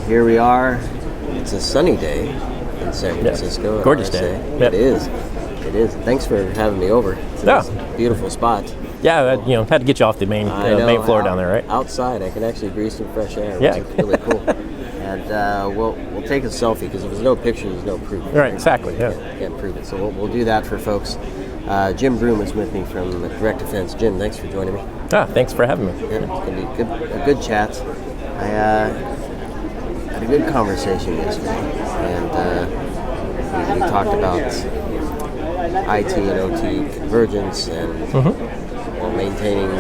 here we are. It's a sunny day in San Francisco. Yeah. Gorgeous day. Yep. It is. Thanks for having me over to this beautiful spot. Yeah, had to get you off the main floor down there, right? Outside, I can actually breathe some fresh air, which is really cool. And we'll take a selfie, because if there's no picture, there's no proof. Right, exactly. Yeah. Can't prove it. So we'll do that for folks. Jim Broome is with me from DirectDefense. Jim, thanks for joining me. Thanks for having me. Yeah, it's going to be a good chat. I had a good conversation yesterday, and we talked about IT and OT convergence and maintaining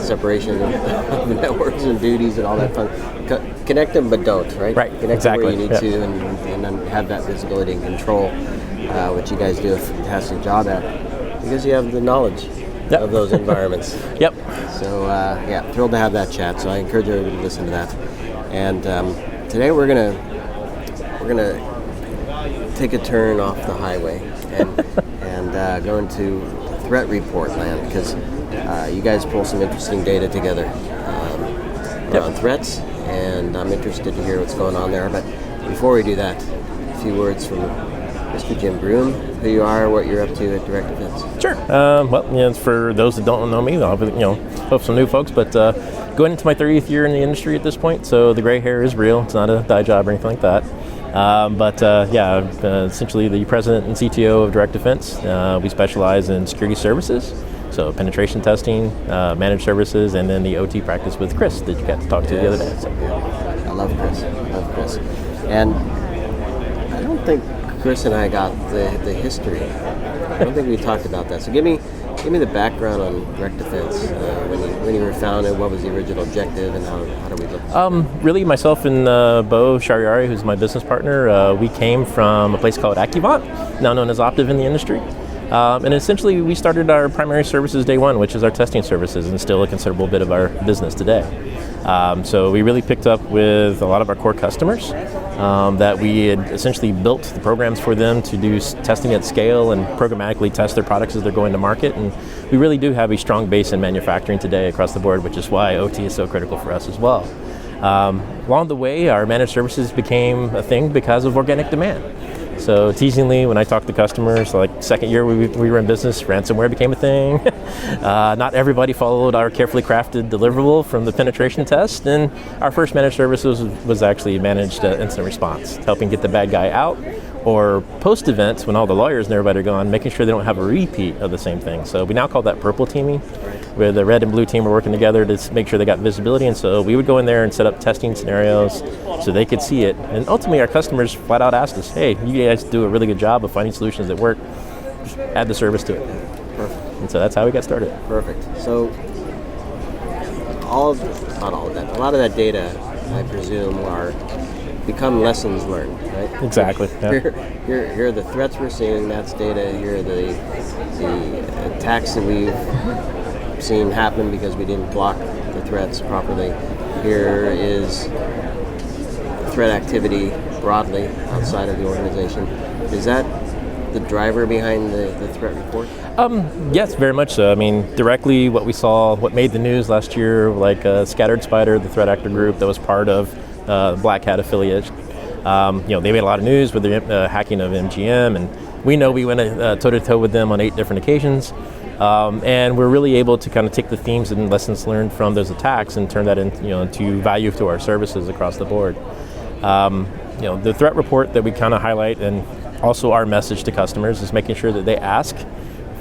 separation of networks and duties and all that fun. Connect them, but don't, right? Right, Connect exactly. them where you need to, and then have that visibility and control, which you guys do a fantastic job at, because you have the knowledge of those environments. Yep. So, thrilled to have that chat. So I encourage everybody to listen to that. And today we're gonna take a turn off the highway and go into threat report land, because you guys pull some interesting data together around threats, and I'm interested to hear what's going on there. But before we do that, a few words from Mr. Jim Broome, who you are, what you're up to at DirectDefense. Sure. For those that don't know me, I'll hope some new folks, but going into my 30th year in the industry at this point, so the gray hair is real. It's not a dye job or anything like that. I'm essentially the president and CTO of DirectDefense. We specialize in security services, so penetration testing, managed services, and then the OT practice with Chris that you got to talk to the other day. So. I love Chris. And I don't think Chris and I got the history. I don't think we talked about that. So give me the background on DirectDefense. When you were founded, what was the original objective, and how do we look? Really, myself and Bo Shariari, who's my business partner, we came from a place called Accuvant, now known as Optiv in the industry. And essentially, we started our primary services day one, which is our testing services, and still a considerable bit of our business today. So we really picked up with a lot of our core customers that we had essentially built the programs for them to do testing at scale and programmatically test their products as they're going to market. And we really do have a strong base in manufacturing today across the board, which is why OT is so critical for us as well. Along the way, our managed services became a thing because of organic demand. So teasingly, when I talk to customers, like second year we were in business, ransomware became a thing. Not everybody followed our carefully crafted deliverable from the penetration test, and our first managed service was actually managed incident response, helping get the bad guy out, or post-events when all the lawyers and everybody are gone, making sure they don't have a repeat of the same thing. So we now call that purple teaming, where the red and blue team are working together to make sure they got visibility. And so we would go in there and set up testing scenarios so they could see it. And ultimately our customers flat out asked us, hey, you guys do a really good job of finding solutions that work, just add the service to it. Perfect. And so that's how we got started. Perfect. So not all of that, a lot of that data, I presume, become lessons learned, right? Exactly. Yeah. Here are the threats we're seeing, that's data. Here are the attacks that we've seen happen because we didn't block the threats properly. Here is threat activity broadly outside of the organization. Is that the driver behind the threat report? Yes, very much so. I mean, directly what we saw, what made the news last year, like Scattered Spider, the threat actor group that was part of Black Hat affiliate. They made a lot of news with the hacking of MGM, and we know we went toe-to-toe with them on 8 different occasions. And we're really able to kind of take the themes and lessons learned from those attacks and turn that into value to our services across the board. The threat report that we kind of highlight, and also our message to customers, is making sure that they ask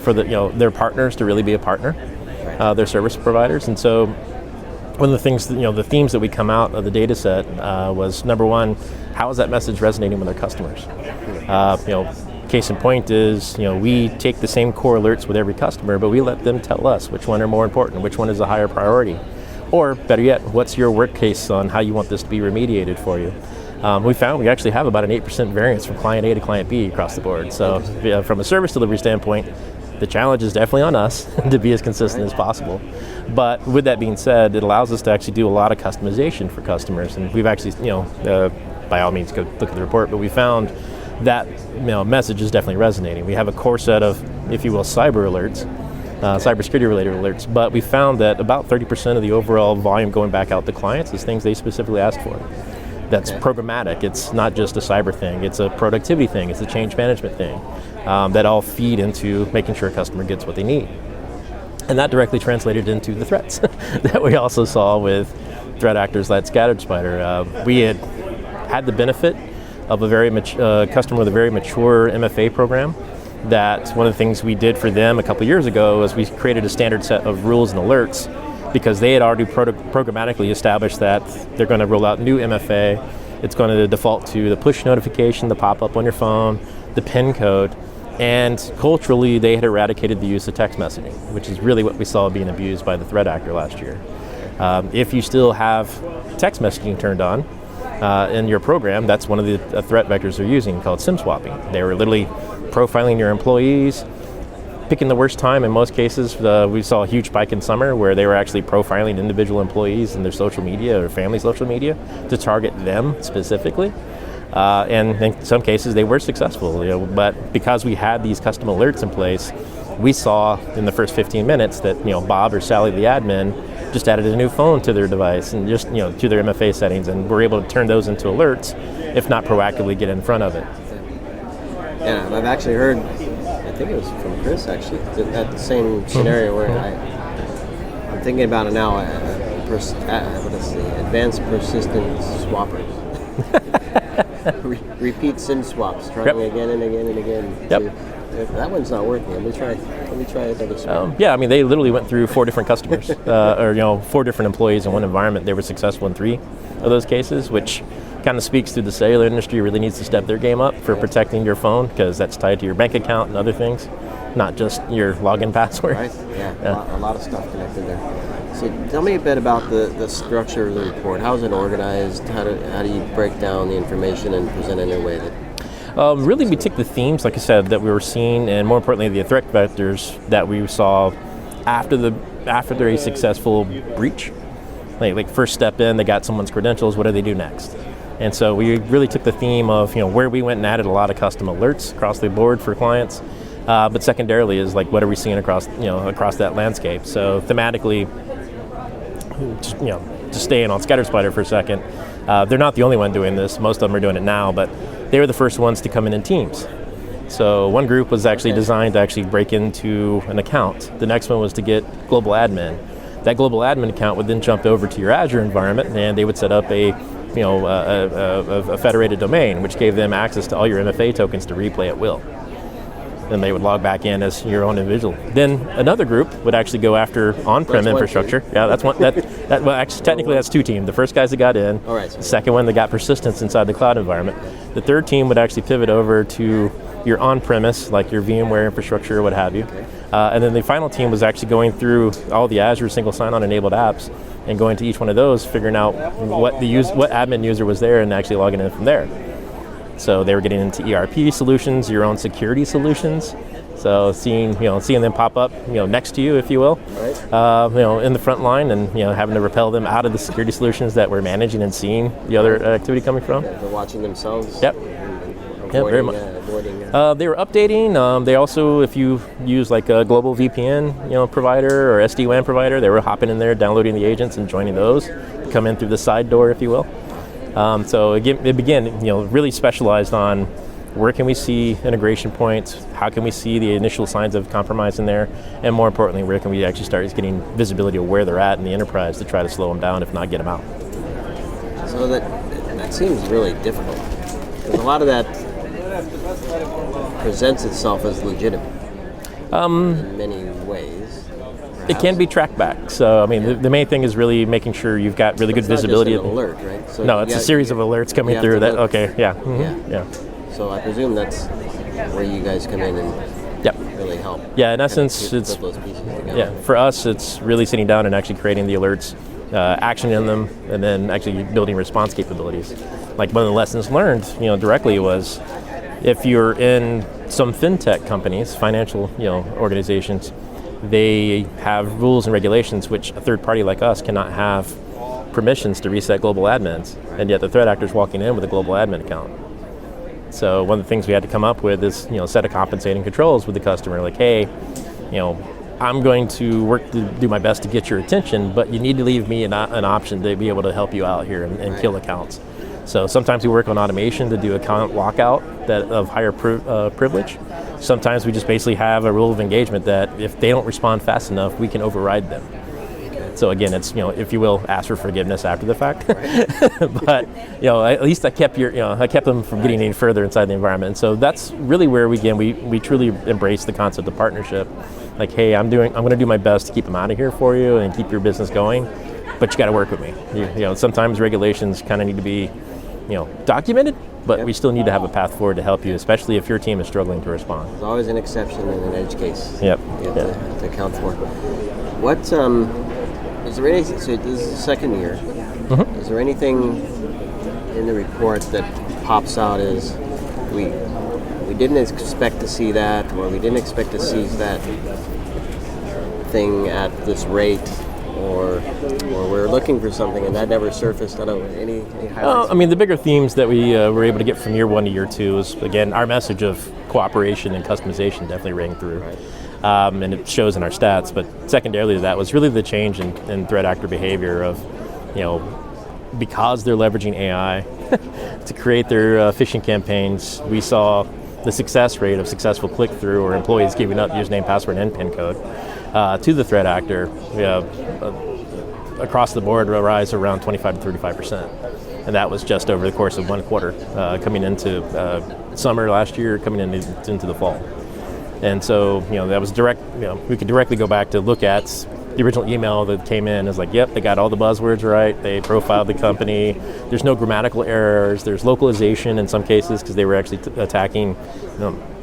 for their partners to really be a partner, their service providers. And so one of the things, the themes that we come out of the data set was, number one, how is that message resonating with our customers? Case in point is, we take the same core alerts with every customer, but we let them tell us which one are more important, which one is a higher priority. Or better yet, what's your work case on how you want this to be remediated for you? We found we actually have about an 8% variance from client A to client B across the board. So from a service delivery standpoint, the challenge is definitely on us to be as consistent as possible. But with that being said, it allows us to actually do a lot of customization for customers. And we've actually, by all means, go look at the report, but we found that message is definitely resonating. We have a core set of, if you will, cyber alerts, cybersecurity related alerts, but we found that about 30% of the overall volume going back out to clients is things they specifically asked for. that's programmatic. It's not just a cyber thing. It's a productivity thing. It's a change management thing that all feed into making sure a customer gets what they need. And that directly translated into the threats that we also saw with threat actors like Scattered Spider. We had the benefit of a very customer with a very mature MFA program. That one of the things we did for them a couple years ago is we created a standard set of rules and alerts because they had already programmatically established that they're going to roll out new MFA. It's going to default to the push notification, the pop-up on your phone, the PIN code, and culturally they had eradicated the use of text messaging, which is really what we saw being abused by the threat actor last year. If you still have text messaging turned on in your program, that's one of the threat vectors they're using called SIM swapping. They were literally profiling your employees, picking the worst time in most cases. We saw a huge spike in summer where they were actually profiling individual employees in their social media or family social media to target them specifically. And in some cases they were successful, but because we had these custom alerts in place, we saw in the first 15 minutes that Bob or Sally, the admin, just added a new phone to their device and just to their MFA settings, and we're able to turn those into alerts, if not proactively get in front of it. Yeah, I've actually heard, I think it was from Chris actually, that same scenario where I'm thinking about it now, what is the advanced persistent swappers. Repeat SIM swaps, trying again and again and again. That one's not working. Let me try another swap. Yeah, I mean, they literally went through 4 different customers, or 4 different employees in one environment. They were successful in 3 of those cases, which kind of speaks to the cellular industry really needs to step their game up for protecting your phone, because that's tied to your bank account and other things, not just your login password. Right. Yeah. A lot of stuff connected there. So tell me a bit about the structure of the report. How is it organized? How do you break down the information and present it in a way that... Really, we took the themes, like I said, that we were seeing, and more importantly, the threat vectors that we saw after a successful breach. Like first step in, they got someone's credentials. What do they do next? And so we really took the theme of where we went and added a lot of custom alerts across the board for clients. But secondarily is like what are we seeing across that landscape? So thematically, just staying on Scattered Spider for a second, they're not the only one doing this. Most of them are doing it now, but they were the first ones to come in teams. So one group was actually designed to actually break into an account. The next one was to get global admin. That global admin account would then jump over to your Azure environment, and they would set up a federated domain, which gave them access to all your MFA tokens to replay at will. Then they would log back in as your own individual. Then another group would actually go after on-prem infrastructure. Yeah, that's one. Well, actually, technically, that's 2 teams. The first guys that got in. All right. The second one that got persistence inside the cloud environment. The third team would actually pivot over to your on-premise, like your VMware infrastructure or what have you. Okay. And then the final team was actually going through all the Azure single sign-on enabled apps and going to each one of those, figuring out what admin user was there, and actually logging in from there. So they were getting into ERP solutions, your own security solutions. So seeing them pop up, next to you, if you will, right. In the front line, and having to repel them out of the security solutions that we're managing and seeing the other activity coming from. They're watching themselves. Yep. Very much. They were updating. They also, if you use like a global VPN, provider or SD-WAN provider, they were hopping in there, downloading the agents and joining those, come in through the side door, if you will. So again, it began, really specialized on where can we see integration points, how can we see the initial signs of compromise in there, and more importantly, where can we actually start getting visibility of where they're at in the enterprise to try to slow them down, if not get them out. So that seems really difficult, because a lot of that presents itself as legitimate in many ways. It can be tracked back. So, I mean, the main thing is really making sure you've got really good visibility. It's not just an alert, right? So no, it's a series of alerts coming through that, okay, yeah. Mm-hmm. Yeah. So I presume that's where you guys come in and really help. Yeah, in essence, it's, those pieces together. For us, it's really sitting down and actually creating the alerts, actioning them, and then actually building response capabilities. Like one of the lessons learned, directly was if you're in some fintech companies, financial, organizations, they have rules and regulations which a third party like us cannot have permissions to reset global admins, and yet the threat actor's walking in with a global admin account. So one of the things we had to come up with is, set of compensating controls with the customer, like, hey, I'm going to work to do my best to get your attention, but you need to leave me an option to be able to help you out here and kill accounts. So sometimes we work on automation to do account lockout of higher privilege. Sometimes we just basically have a rule of engagement that if they don't respond fast enough, we can override them. So again, it's, if you will, ask for forgiveness after the fact. But at least I kept them from getting any further inside the environment. And so that's really where we truly embrace the concept of partnership. Like, hey, I'm going to do my best to keep them out of here for you and keep your business going, but you got to work with me. Sometimes regulations kind of need to be, documented, but we still need to have a path forward to help you, especially if your team is struggling to respond. There's always an exception in an edge case. Yep. You have to account for. What is there anything? So this is the second year. Mm-hmm. Is there anything in the report that pops out as we didn't expect to see that, or we didn't expect to see that thing at this rate, or we're looking for something and that never surfaced? I don't know, any highlights? The bigger themes that we were able to get from year 1 to year 2 is, again, our message of cooperation and customization definitely rang through. Right. And it shows in our stats, but secondarily to that was really the change in threat actor behavior of, because they're leveraging AI to create their phishing campaigns. We saw the success rate of successful click-through or employees giving up username, password, and PIN code to the threat actor. We have across the board a rise around 25 to 35%. And that was just over the course of 1 quarter, coming into summer last year, coming into the fall. And so, that was direct, we could directly go back to look at the original email that came in. It's like, yep, they got all the buzzwords right. They profiled the company. There's no grammatical errors. There's localization in some cases because they were actually attacking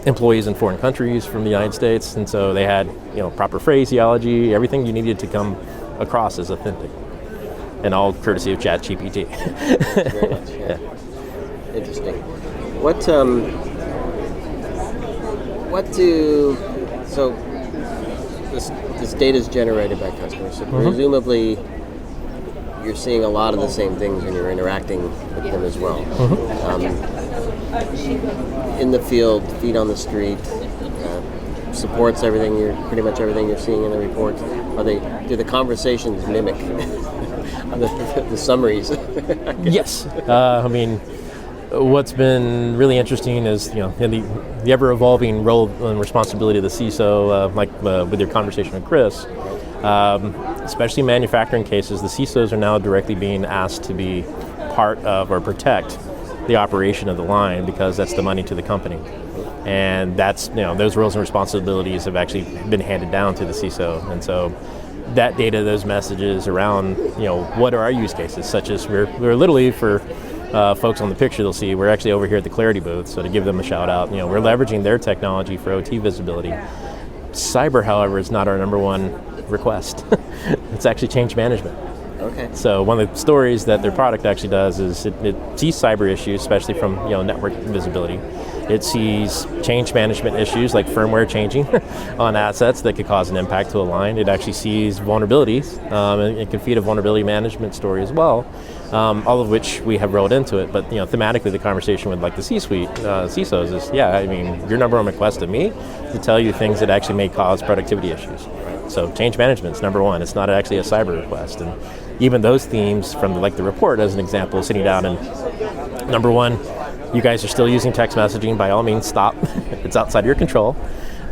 employees in foreign countries from the United States. And so they had, proper phraseology, everything you needed to come across as authentic. And all courtesy of ChatGPT. Very much, yeah. Interesting. So this data is generated by customers, so presumably you're seeing a lot of the same things when you're interacting with them as well. In the field, feet on the street, supports pretty much everything you're seeing in the reports. Do the conversations mimic the summaries? Yes. What's been really interesting is, in the ever-evolving role and responsibility of the CISO, with your conversation with Chris, especially in manufacturing cases, the CISOs are now directly being asked to be part of or protect the operation of the line because that's the money to the company. And that's, those roles and responsibilities have actually been handed down to the CISO. And so that data, those messages around, what are our use cases, such as we're literally for folks on the picture they'll see, we're actually over here at the Clarity booth, so to give them a shout out, we're leveraging their technology for OT visibility. Cyber, however, is not our number one request. It's actually change management. Okay. So one of the stories that their product actually does is it sees cyber issues, especially from network visibility. It sees change management issues like firmware changing on assets that could cause an impact to a line. It actually sees vulnerabilities, and it can feed a vulnerability management story as well, all of which we have rolled into it. But thematically, the conversation with the C-suite CISOs is, your number one request to me is to tell you things that actually may cause productivity issues. So change management is number one. It's not actually a cyber request. And even those themes from the report, as an example, sitting down and number one, you guys are still using text messaging, by all means stop. It's outside your control.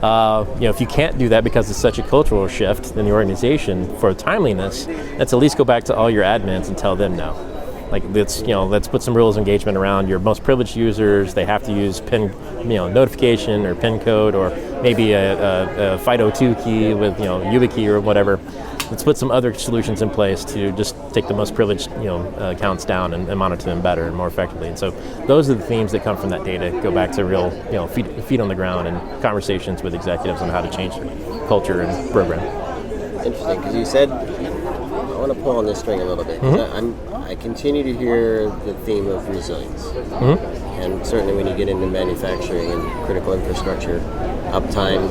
If you can't do that because it's such a cultural shift in the organization for timeliness, let's at least go back to all your admins and tell them no. Let's put some rules of engagement around your most privileged users. They have to use PIN, notification or PIN code, or maybe a FIDO2 key with, YubiKey or whatever. Let's put some other solutions in place to just take the most privileged, accounts down and monitor them better and more effectively. And so those are the themes that come from that data. Go back to real, feet on the ground and conversations with executives on how to change their culture and program. Interesting, because you said, I want to pull on this string a little bit. I continue to hear the theme of resilience. And certainly when you get into manufacturing and critical infrastructure, uptime,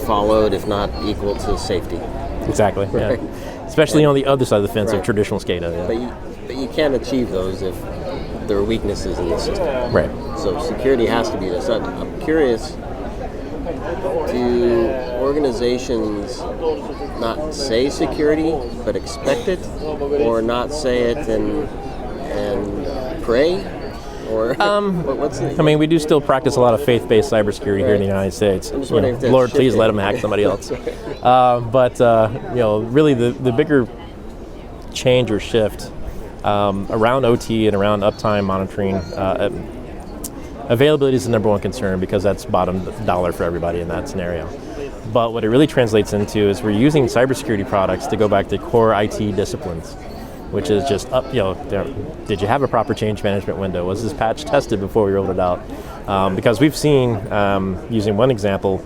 followed, if not equal to safety. Exactly. Right. Yeah. Especially on the other side of the fence of traditional SCADA. Yeah. But you can't achieve those if there are weaknesses in the system. Right. So security has to be there. So I'm curious, do organizations not say security but expect it, or not say it and and pray? Or what's it? I mean, we do still practice a lot of faith-based cybersecurity here in the United States. I'm just wondering if that's Lord, please shifting. let them hack somebody else. But really the bigger change or shift around OT and around uptime monitoring, availability is the number one concern because that's bottom dollar for everybody in that scenario. But what it really translates into is we're using cybersecurity products to go back to core IT disciplines, which is just did you have a proper change management window? Was this patch tested before we rolled it out? Because we've seen, using one example,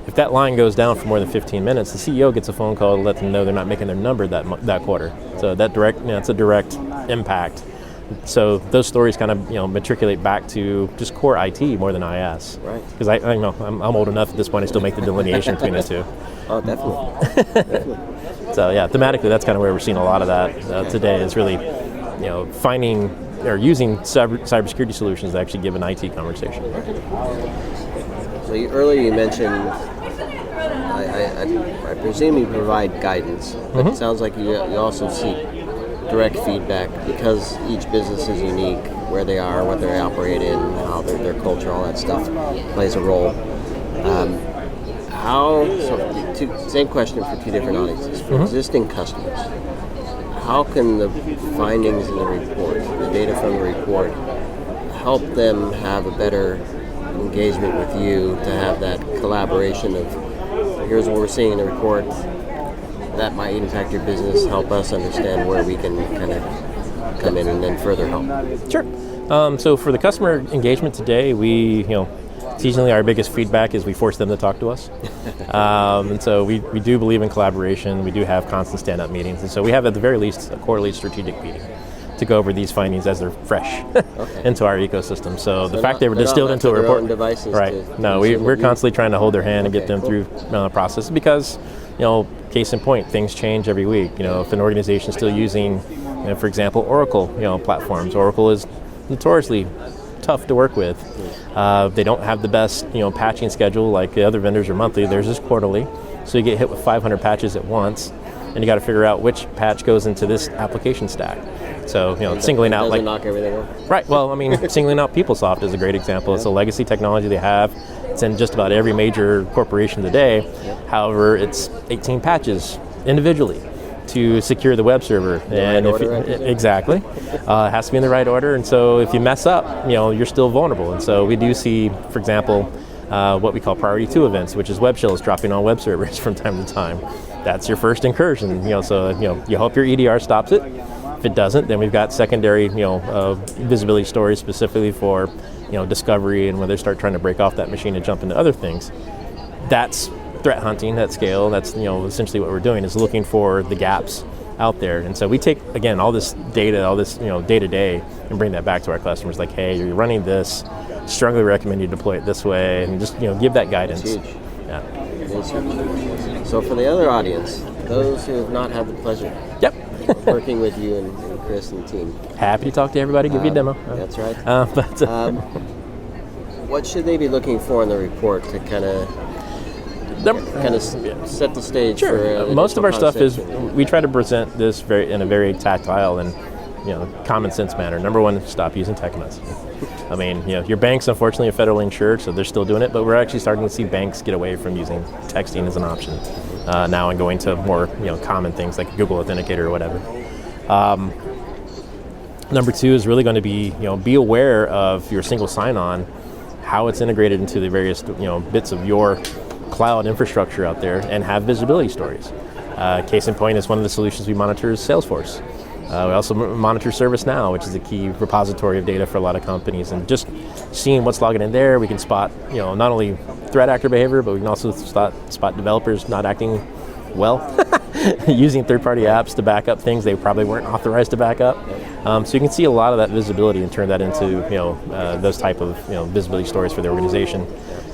if that line goes down for more than 15 minutes, the CEO gets a phone call to let them know they're not making their number that quarter. So it's a direct impact. So those stories kind of matriculate back to just core IT more than IS. Right. Because I know I'm old enough at this point to still make the delineation between the two. Oh, definitely. So yeah, thematically, that's kind of where we're seeing a lot of that today. Is really, finding or using cybersecurity solutions that actually give an IT conversation. So earlier you mentioned, I presume you provide guidance, but it sounds like you also seek direct feedback because each business is unique, where they are, what they operate in, how their culture, all that stuff plays a role. Same question for two different audiences. For existing customers, how can the findings in the report, the data from the report, help them have a better engagement with you to have that collaboration of, here's what we're seeing in the report, that might impact your business, help us understand where we can kind of come in and then further help? Sure. So for the customer engagement today, seasonally our biggest feedback is we force them to talk to us. And so we do believe in collaboration. We do have constant stand-up meetings. And so we have at the very least a quarterly strategic meeting to go over these findings as they're fresh into our ecosystem. So the fact they were distilled into a report. Right. No, we're constantly trying to hold their hand and get them through the process because, case in point, things change every week. If an organization is still using, for example, Oracle, platforms, Oracle is notoriously tough to work with. They don't have the best, patching schedule like the other vendors are monthly. Theirs is quarterly. So you get hit with 500 patches at once, and you got to figure out which patch goes into this application stack. So, singling out doesn't knock everything off. Right. Well, singling out PeopleSoft is a great example. It's a legacy technology they have. It's in just about every major corporation today. However, it's 18 patches individually to secure the web server. Exactly. It has to be in the right order. And so if you mess up, you're still vulnerable. And so we do see, for example, what we call priority 2 events, which is web shells dropping on web servers from time to time. That's your first incursion. So you hope your EDR stops it. If it doesn't, then we've got secondary, visibility stories specifically for, discovery and when they start trying to break off that machine and jump into other things. That's threat hunting at scale. That's, essentially what we're doing is looking for the gaps out there. And so we take, again, all this data, day to day and bring that back to our customers like, hey, you're running this, strongly recommend you deploy it this way, and just, give that guidance. It's huge. Yeah. It is huge. So for the other audience, those who have not had the pleasure working with you and Chris and the team. Happy to talk to everybody, give you a demo. That's right. What should they be looking for in the report to kind of set the stage? Sure. For most of our stuff is we try to present this in a very tactile and common sense manner. Number one, stop using text messaging. Your bank's unfortunately are federally insured, so they're still doing it, but we're actually starting to see banks get away from using texting as an option now and going to more common things like Google Authenticator or whatever. Number two is really going to be aware of your single sign-on, how it's integrated into the various bits of your cloud infrastructure out there, and have visibility stories. Case in point is one of the solutions we monitor is Salesforce. We also monitor ServiceNow, which is a key repository of data for a lot of companies, and just seeing what's logging in there, we can spot not only threat actor behavior, but we can also spot developers not acting well, using third-party apps to back up things they probably weren't authorized to back up. So you can see a lot of that visibility and turn that into those type of visibility stories for the organization.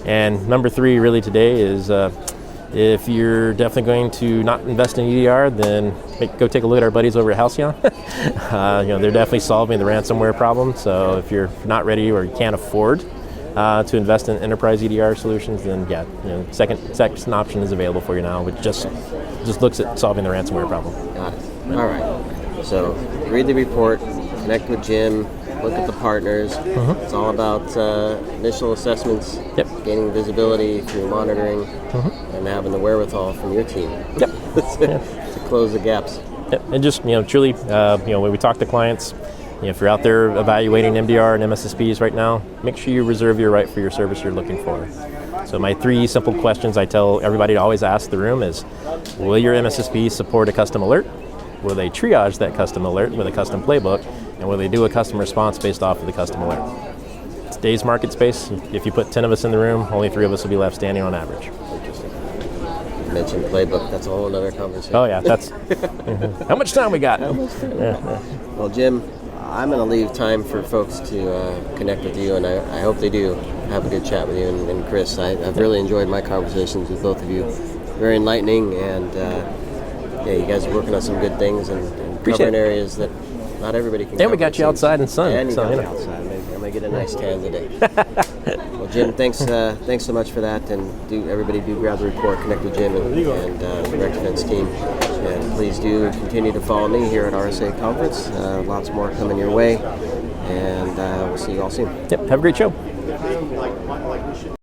And number three, really today is if you're definitely going to not invest in EDR, then go take a look at our buddies over at Halcyon. They're definitely solving the ransomware problem. So if you're not ready or you can't afford to invest in enterprise EDR solutions, then second option is available for you now, which just looks at solving the ransomware problem. Got it. All right. So read the report, connect with Jim, look at the partners. It's all about initial assessments, gaining visibility through monitoring, and having the wherewithal from your team to close the gaps. And just truly, when we talk to clients, if you're out there evaluating MDR and MSSPs right now, make sure you reserve your right for your service you're looking for. So my 3 simple questions I tell everybody to always ask the room is, will your MSSP support a custom alert? Will they triage that custom alert with a custom playbook? And will they do a custom response based off of the custom alert? Today's market space, if you put 10 of us in the room, only 3 of us will be left standing on average. You mentioned playbook, that's a whole other conversation. Oh yeah, that's how much time we got? Well, Jim, I'm going to leave time for folks to connect with you, and I hope they do have a good chat with you. And Chris, I've really enjoyed my conversations with both of you. Very enlightening, and you guys are working on some good things and covering areas that not everybody can cover. And we got you outside in sun. And you got me outside. I'm going to get a nice tan today. Well, Jim, thanks so much for that, and everybody do grab the report, connect with Jim and the Direct Defense team, and please do continue to follow me here at RSA Conference. Lots more coming your way, and we'll see you all soon. Have a great show.